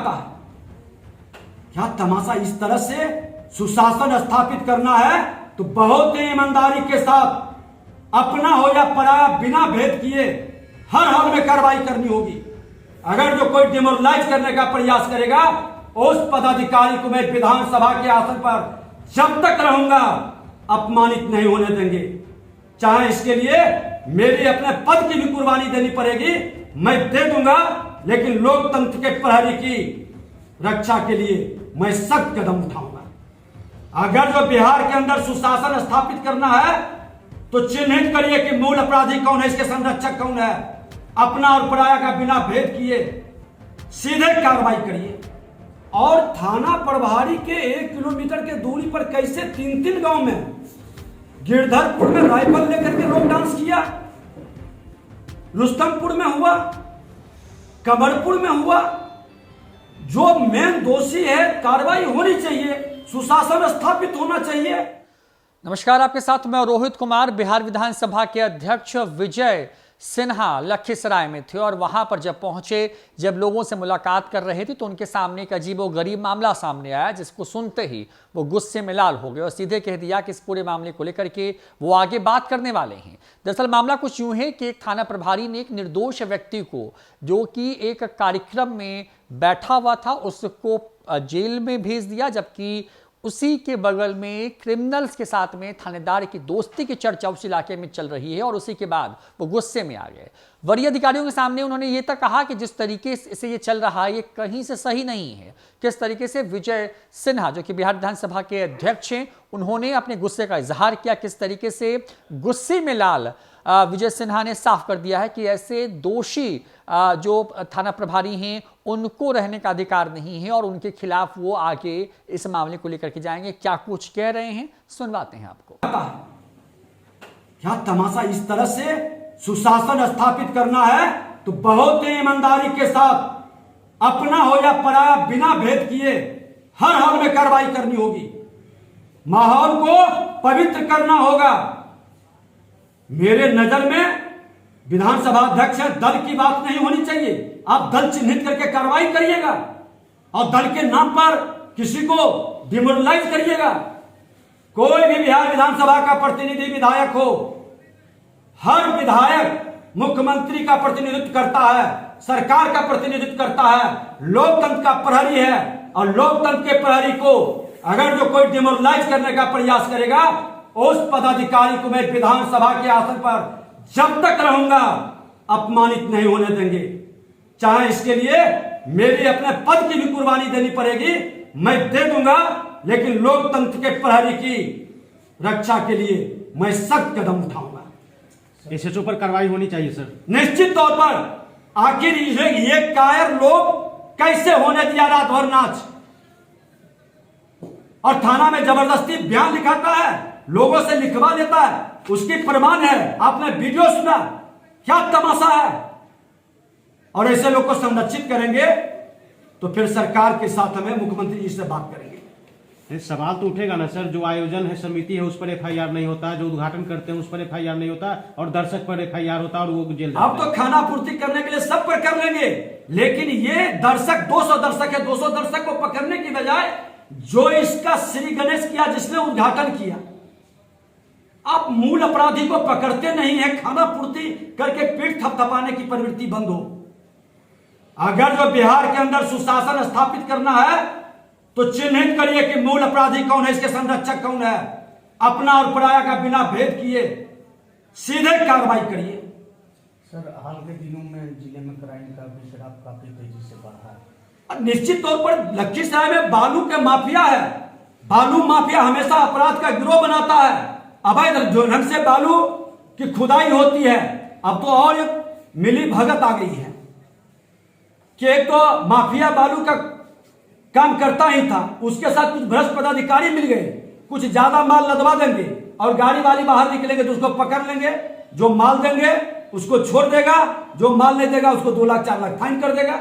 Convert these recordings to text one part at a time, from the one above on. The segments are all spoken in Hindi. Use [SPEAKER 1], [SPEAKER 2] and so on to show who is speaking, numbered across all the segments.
[SPEAKER 1] चाहता है? क्या तमाशा इस तरह से सुशासन स्थापित करना है तो बहुत ही ईमानदारी के साथ अपना हो या पराया बिना भेद किए हर हाल में कार्रवाई करनी होगी। अगर जो कोई डिमोरलाइज करने का प्रयास करेगा उस पदाधिकारी को मैं विधानसभा के आसन पर जब तक रहूंगा अपमानित नहीं होने देंगे। चाहे इसके लिए मेरी अपने पद की भी कुर्बानी देनी पड़ेगी, मैं दे दूंगा, लेकिन लोकतंत्र के प्रहरी की रक्षा के लिए मैं सख्त कदम उठाऊंगा। अगर जो बिहार के अंदर सुशासन स्थापित करना है तो चिन्हित करिए कि मूल अपराधी कौन है, इसके संरक्षक कौन है। अपना और पराया का बिना भेद किए सीधे कार्रवाई करिए। और थाना प्रभारी के 1 किलोमीटर के दूरी पर कैसे 3 गांव में, गिरधरपुर में राइफल लेकर के लोग डांस किया, रुस्तमपुर में हुआ, कमरपुर में हुआ। जो मेन दोषी है कार्रवाई होनी चाहिए, सुशासन स्थापित होना चाहिए।
[SPEAKER 2] नमस्कार, आपके साथ मैं रोहित कुमार। बिहार विधानसभा के अध्यक्ष विजय सिन्हा लखीसराय में थे और वहां पर जब पहुंचे, जब लोगों से मुलाकात कर रहे थे तो उनके सामने एक अजीबोगरीब मामला सामने आया, जिसको सुनते ही वो गुस्से में लाल हो गए और सीधे कह दिया कि इस पूरे मामले को लेकर के वो आगे बात करने वाले हैं। दरअसल मामला कुछ यूं है कि एक थाना प्रभारी ने एक निर्दोष व्यक्ति को, जो कि एक कार्यक्रम में बैठा हुआ था, उसको जेल में भेज दिया, जबकि उसी के बगल में क्रिमिनल्स के साथ में थानेदार की दोस्ती की चर्चा उस इलाके में चल रही है। और उसी के बाद वो गुस्से में आ गए। वरीय अधिकारियों के सामने उन्होंने ये तक कहा कि जिस तरीके से ये चल रहा है ये कहीं से सही नहीं है। किस तरीके से विजय सिन्हा, जो कि बिहार विधानसभा के अध्यक्ष हैं, उन्होंने अपने गुस्से का इजहार किया। किस तरीके से गुस्से में लाल विजय सिन्हा ने साफ कर दिया है कि ऐसे दोषी जो थाना प्रभारी हैं उनको रहने का अधिकार नहीं है और उनके खिलाफ वो आगे इस मामले को लेकर के जाएंगे। क्या कुछ कह रहे हैं, सुनवाते हैं आपको।
[SPEAKER 1] क्या तमाशा इस तरह से सुशासन स्थापित करना है तो बहुत ही ईमानदारी के साथ अपना हो या पराया बिना भेद किए हर हाल में कार्रवाई करनी होगी। माहौल को पवित्र करना होगा। मेरे नजर में विधानसभा अध्यक्ष दल की बात नहीं होनी चाहिए। आप दल चिन्हित करके कार्रवाई करिएगा और दल के नाम पर किसी को डिमोरलाइज करिएगा। कोई भी बिहार विधानसभा का प्रतिनिधि विधायक हो, हर विधायक मुख्यमंत्री का प्रतिनिधित्व करता है, सरकार का प्रतिनिधित्व करता है, लोकतंत्र का प्रहरी है। और लोकतंत्र के प्रहरी को अगर जो कोई डिमोरलाइज करने का प्रयास करेगा उस पदाधिकारी को मैं विधानसभा के आसन पर जब तक रहूंगा अपमानित नहीं होने देंगे। चाहे इसके लिए मेरी अपने पद की भी कुर्बानी देनी पड़ेगी, मैं दे दूंगा, लेकिन लोकतंत्र के प्रहरी की रक्षा के लिए मैं सख्त कदम उठाऊंगा।
[SPEAKER 3] एसएचओ पर कार्रवाई होनी चाहिए सर,
[SPEAKER 1] निश्चित तौर पर। आखिर ये कायर लोग कैसे होने दिया रात भर नाच, और थाना में जबरदस्ती बयान लिखाता है, लोगों से लिखवा देता है, उसकी प्रमाण है। आपने वीडियो सुना, क्या तमाशा है। और ऐसे लोग को संरक्षित करेंगे तो फिर सरकार के साथ हमें मुख्यमंत्री जी से बात करेंगे।
[SPEAKER 3] सवाल तो उठेगा ना सर, जो आयोजन है, समिति है, उस पर एफआईआर नहीं होता, जो उद्घाटन करते हैं उस पर एफआईआर नहीं होता, और दर्शक पर एफआईआर होता और वो जेल।
[SPEAKER 1] अब तो खाना पूर्ति करने के लिए सब पर कर लेंगे, लेकिन ये दर्शक 200 दर्शक है, 200 दर्शक को पकड़ने की बजाय जो इसका श्री गणेश किया, जिसने उद्घाटन किया, आप मूल अपराधी को पकड़ते नहीं है। खाना पूर्ति करके पीठ थपथपाने की प्रवृत्ति बंद हो। अगर जो बिहार के अंदर सुशासन स्थापित करना है तो चिन्हित करिए कि मूल अपराधी कौन है, इसके संरक्षक कौन है। अपना और पराया का बिना भेद किए सीधे कार्रवाई करिए।
[SPEAKER 4] सर, हाल के दिनों में जिले में क्राइम का विषय काफी तेजी से बढ़ा है।
[SPEAKER 1] निश्चित तौर पर लखीसराय में बालू के माफिया है। बालू माफिया हमेशा अपराध का गिरोह बनाता है। अवैध ढंग से बालू की खुदाई होती है। अब तो और मिली भगत आ गई है कि एक तो माफिया बालू का काम करता ही था, उसके साथ कुछ भ्रष्ट पदाधिकारी मिल गए, कुछ ज्यादा माल लदवा देंगे और गाड़ी वाली बाहर निकलेंगे तो उसको पकड़ लेंगे। जो माल देंगे उसको छोड़ देगा, जो माल नहीं देगा उसको 2 लाख 4 लाख फाइन कर देगा।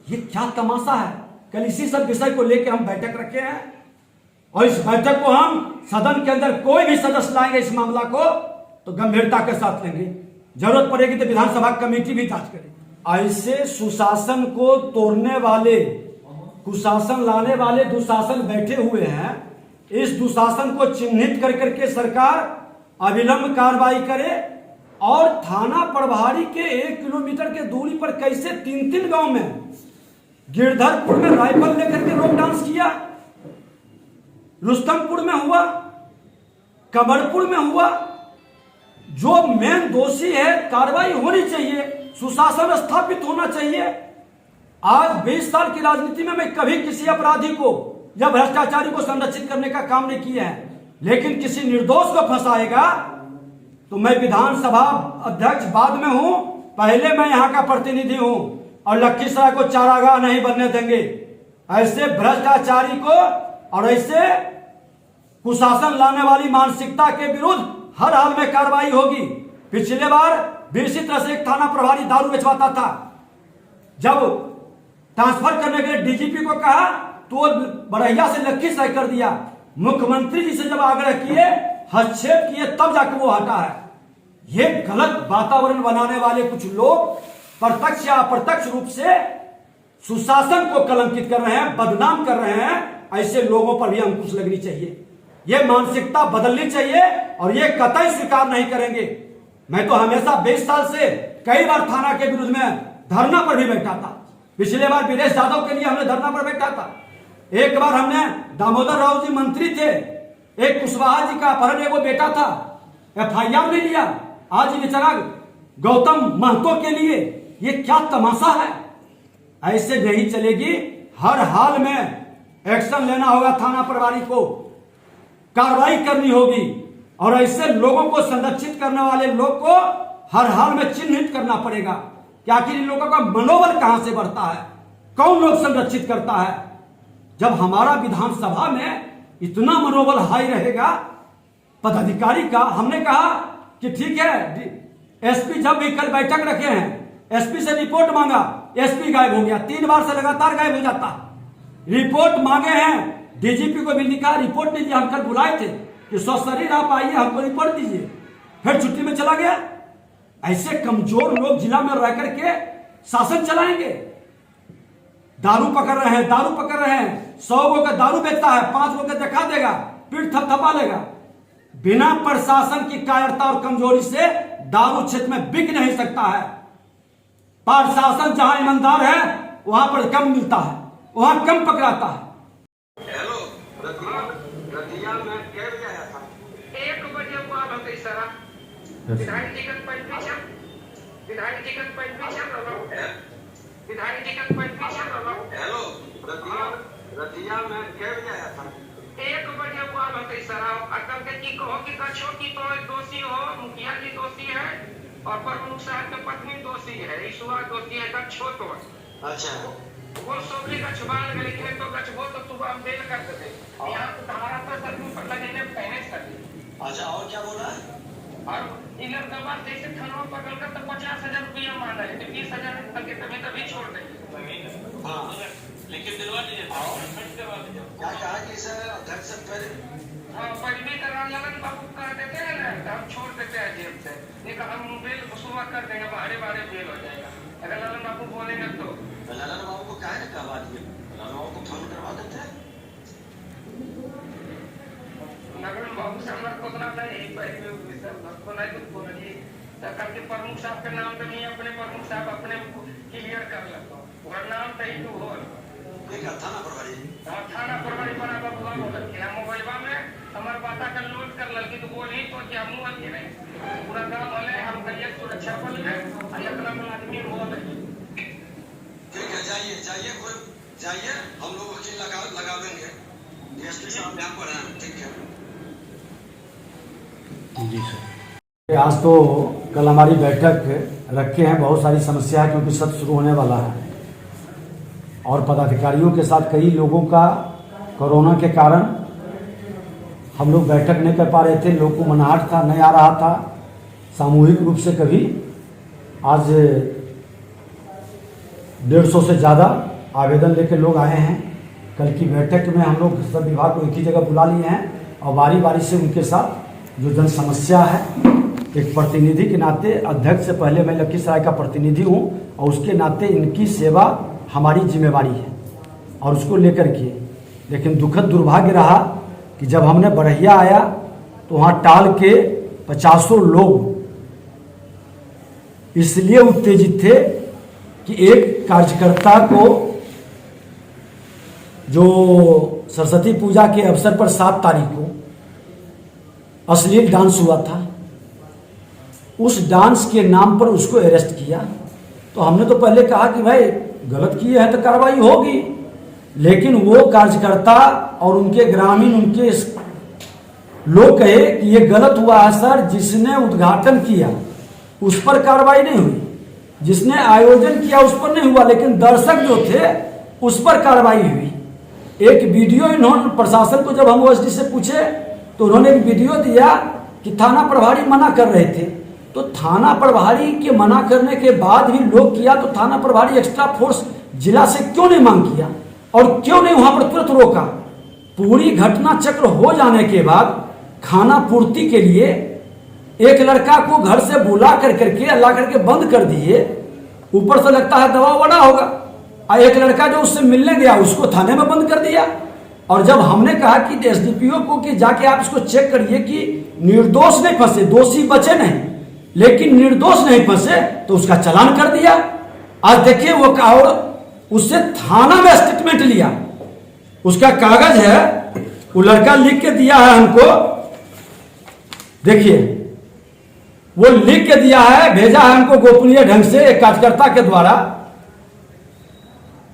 [SPEAKER 1] ये क्या तमाशा है। कल इसी सब विषय को लेकर हम बैठक रखे हैं और इस बैठक को हम सदन के अंदर कोई भी सदस्य लाएंगे इस मामला को तो गंभीरता के साथ लेंगे। जरूरत पड़ेगी तो विधानसभा कमेटी भी जांच करेगी। ऐसे सुशासन को तोड़ने वाले कुशासन लाने वाले दुशासन बैठे हुए हैं। इस दुशासन को चिन्हित कर करके सरकार अविलंब कार्रवाई करे और थाना प्रभारी के 1 किलोमीटर के दूरी पर कैसे 3-3 गांव में, गिरधरपुर में राइफल लेकर के लोग डांस किया, रुस्तमपुर में हुआ, कमरपुर में हुआ। जो मेन दोषी है कार्रवाई होनी चाहिए, सुशासन स्थापित होना चाहिए। आज 20 साल की राजनीति में मैं कभी किसी अपराधी को या भ्रष्टाचारी को संरक्षित करने का काम नहीं किया है, लेकिन किसी निर्दोष को फंसाएगा तो मैं विधानसभा अध्यक्ष बाद में हूं, पहले मैं यहां का प्रतिनिधि हूं और लखीसराय को चारागाह नहीं बनने देंगे। ऐसे भ्रष्टाचारी को और ऐसे कुशासन लाने वाली मानसिकता के विरुद्ध हर हाल में कार्रवाई होगी। पिछले बार भी इसी तरह से एक थाना प्रभारी दारू बेचवाता था, जब ट्रांसफर करने के लिए डीजीपी को कहा तो वो बड़ैया से लखीसराय कर दिया। मुख्यमंत्री जी से जब आग्रह किए, हस्तक्षेप किए, तब जाकर वो हटा है। ये गलत वातावरण बनाने वाले कुछ लोग प्रत्यक्ष या अप्रत्यक्ष रूप से सुशासन को कलंकित कर रहे हैं, बदनाम कर रहे हैं। ऐसे लोगों पर भी अंकुश लगनी चाहिए, ये मानसिकता बदलनी चाहिए और ये कतई स्वीकार नहीं करेंगे। मैं तो हमेशा 20 साल से कई बार थाना के विरुद्ध में धरना पर भी बैठा था। पिछले बार वीरेश यादव के लिए हमने धरना पर बैठा था। एक बार हमने दामोदर राव जी मंत्री थे, एक कुशवाहा जी का अपहरण एगो बेटा था, FIR नहीं लिया। आज बेचारा गौतम महतो के लिए ये क्या तमाशा है। ऐसे नहीं चलेगी, हर हाल में एक्शन लेना होगा, थाना प्रभारी को कार्रवाई करनी होगी और ऐसे लोगों को संरक्षित करने वाले लोग को हर हाल में चिन्हित करना पड़ेगा कि आखिर इन लोगों का मनोबल कहां से बढ़ता है, कौन लोग संरक्षित करता है। जब हमारा विधानसभा में इतना मनोबल हाई रहेगा पदाधिकारी का, हमने कहा कि ठीक है, एसपी जब भी कल बैठक रखे हैं, एसपी से रिपोर्ट मांगा, एसपी गायब हो गया, 3 बार से लगातार गायब हो जाता। रिपोर्ट मांगे हैं, डीजीपी को भी लिखा, रिपोर्ट दीजिए। हम कल बुलाए थे कि सशरीर आप आइए, हमको रिपोर्ट दीजिए, फिर छुट्टी में चला गया। ऐसे कमजोर लोग जिला में रह करके शासन चलाएंगे। दारू पकड़ रहे हैं, दारू पकड़ रहे हैं, 100 गो का दारू बेचता है, 5 गो का दिखा देगा, पीठ थपथपा लेगा। बिना प्रशासन की कायरता और कमजोरी से दारू क्षेत्र में बिक नहीं सकता है। प्रशासन जहां ईमानदार है वहां पर कम मिलता है, वहां कम पकड़ाता है।
[SPEAKER 5] हेलो, रतिया में क्या आया था? 1 बजे हुआ भगई सरा विधायक टिकट पर पीछे, विधायक टिकट पर पीछे रहो, विधायक टिकट पर पीछे रहो। हेलो, रतिया में क्या आया था? 1 बजे हुआ भगई सरा। अकल के की कहो कि कछो की तो दोषी हो, मुखिया जी दोषी है और प्रमुख साहब के पत्नी दोषी है, ईश्वर दोषी है, कछो तो। अच्छा, वो सोबरी का छुपाल गली के तो कछबो तो सुबह हम बेल कर देते। यहाँ तो हमारा तो सर पर लगे ने पहने सर। अच्छा, और क्या बोला है? और इधर के बाद जैसे थाना पकड़ कर तो 50,000 रुपया मांगा है, तो 20,000 तक के तभी छोड़ देंगे। हाँ, लेकिन दिलवा दीजिए, क्या कहा कि सर अध्यक्ष से फिर हाँ पैरवी करा ललन बाबू कर देते हैं ना, हम छोड़ देते हैं जेल से। ये हम बेल सुबह कर देंगे, बाहरे बेल हो जाएगा अगर ललन बाबू बोलेंगे तो। ललन बाबू को कहा है करवा दिए, ललन बाबू को फोन करवा देते हैं। ललन बाबू से हमारा कोतना नहीं पैरवी को नहीं कुछ बोलिए। सरकार के प्रमुख साहब के नाम पे नहीं, अपने प्रमुख साहब अपने क्लियर कर लेते और नाम तही तो हो थाना प्रभारी। हाँ, थाना प्रभारी बना बबुआ बोलत कि हम मोबाइलवा में हमार बाता का लोड कर लगी तो बोली तो कि हम आती नहीं पूरा गांव वाले हम कहिए सुरक्षा बल है और इतना बड़ा आदमी बोल है। ठीक है, जाइए जाइए, कोई जाइए, हम लोग वकील लगावेंगे, डीएसपी साहब यहाँ पर हैं। ठीक है
[SPEAKER 3] जी सर।
[SPEAKER 1] आज तो कल हमारी बैठक रखे हैं, बहुत सारी समस्या है क्योंकि सत्र शुरू होने वाला है और पदाधिकारियों के साथ कई लोगों का कोरोना के कारण हम लोग बैठक नहीं कर पा रहे थे। लोग को मनाहट था, नहीं आ रहा था सामूहिक रूप से कभी। आज 150 से ज़्यादा आवेदन लेकर लोग आए हैं। कल की बैठक में हम लोग सब विभाग को एक ही जगह बुला लिए हैं और बारी बारी से उनके साथ जो जन समस्या है, एक प्रतिनिधि के नाते, अध्यक्ष से पहले मैं लखीसराय का प्रतिनिधि हूँ और उसके नाते इनकी सेवा हमारी जिम्मेवारी है और उसको लेकर के, लेकिन दुखद दुर्भाग्य रहा कि जब हमने बरहिया आया तो वहाँ टाल के 50 लोग इसलिए उत्तेजित थे कि एक कार्यकर्ता को, जो सरस्वती पूजा के अवसर पर 7 तारीख को अश्लील डांस हुआ था, उस डांस के नाम पर उसको अरेस्ट किया। तो हमने तो पहले कहा कि भाई गलत किए हैं तो कार्रवाई होगी, लेकिन वो कार्यकर्ता और उनके ग्रामीण, उनके लोग कहे कि ये गलत हुआ है सर, जिसने उद्घाटन किया उस पर कार्रवाई नहीं हुई, जिसने आयोजन किया उस पर नहीं हुआ, लेकिन दर्शक जो थे उस पर कार्रवाई हुई। एक वीडियो इन्होंने प्रशासन को, जब हम ओएसडी से पूछे तो उन्होंने एक वीडियो दिया कि थाना प्रभारी मना कर रहे थे। तो थाना प्रभारी के मना करने के बाद भी लोग किया, तो थाना प्रभारी एक्स्ट्रा फोर्स जिला से क्यों नहीं मांग किया और क्यों नहीं वहां पर तुरंत रोका? पूरी घटना चक्र हो जाने के बाद खाना पूर्ति के लिए एक लड़का को घर से बुला करके ला करके बंद कर दिए, ऊपर से लगता है दबाव बड़ा होगा, और एक लड़का जो उससे मिलने गया उसको थाने में बंद कर दिया। और जब हमने कहा कि एसडीपीओ को कि जाके आप इसको चेक करिए कि निर्दोष नहीं फंसे, दोषी बचे नहीं, लेकिन निर्दोष नहीं फंसे, तो उसका चालान कर दिया। आज देखिए वो, और उससे थाना में स्टेटमेंट लिया, उसका कागज है, वो लड़का लिख के दिया है हमको, देखिए वो लिख के दिया है, भेजा है हमको गोपनीय ढंग से एक कार्यकर्ता के द्वारा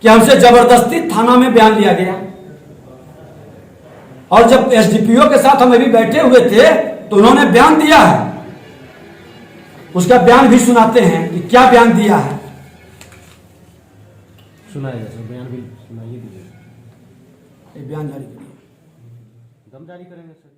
[SPEAKER 1] कि हमसे जबरदस्ती थाना में बयान लिया गया। और जब एसडीपीओ के साथ हम अभी बैठे हुए थे तो उन्होंने बयान दिया है, उसका बयान भी सुनाते हैं कि क्या बयान दिया है।
[SPEAKER 3] सुनाइए सर, बयान भी सुनाइए, दीजिए।
[SPEAKER 1] बयान जारी करिए।
[SPEAKER 3] दम जारी करेंगे सर।